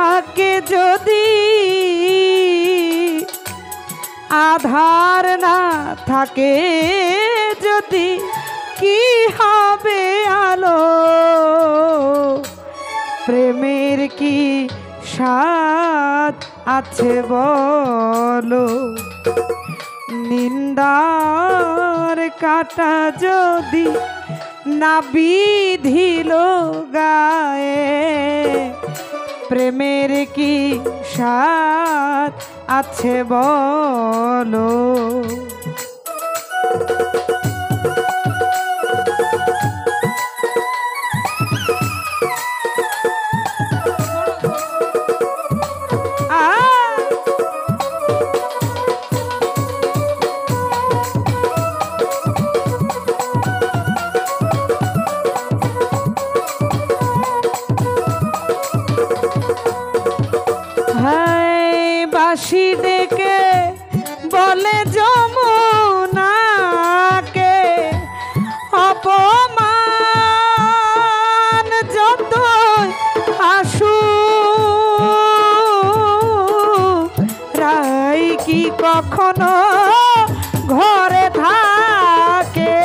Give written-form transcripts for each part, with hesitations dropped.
থাকে যদি, আধার না থাকে যদি, কি হবে আলো? প্রেমের কি স্বাদ আছে বলো? নিন্দার কাটা যদি না বিধিল গায়ে, প্রেমের কি স্বাদ আছে বলো? বাঁশি ডেকে বলে যমুনাকে, অপমান যত আসু, রাই কি কখনো ঘরে থাকে?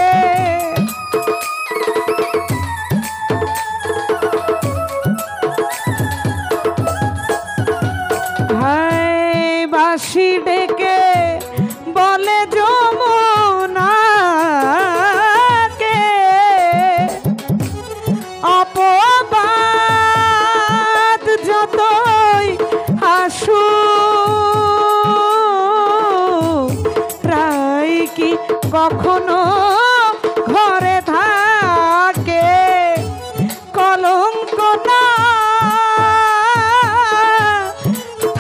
বাঁশি ডেকে বলে যমুনাকে, অপবাদ যতই আসু, রাই কি কখনো ঘরে থাকে? কলঙ্ক না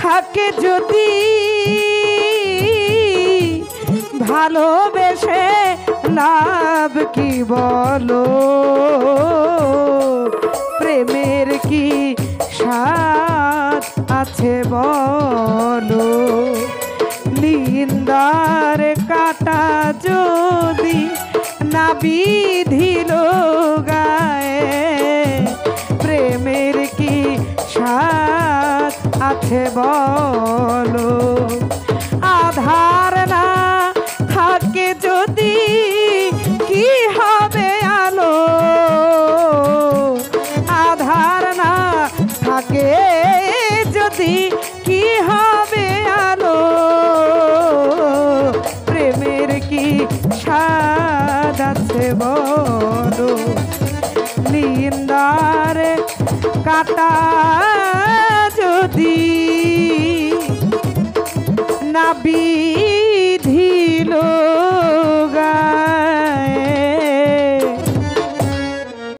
থাকে যদি, ভালোবেসে লাভ কি বলো? প্রেমের কি স্বাদ আছে বলো? নিন্দার কাটা যদি না বিধিল গায়ে, প্রেমের কি স্বাদ আছে বলো? আধার না থাকে যদি, কি হবে আলো? আধার না থাকে যদি, কি হবে আলো? প্রেমের কি স্বাদ আছে বলো? নিন্দার কাটা যদি না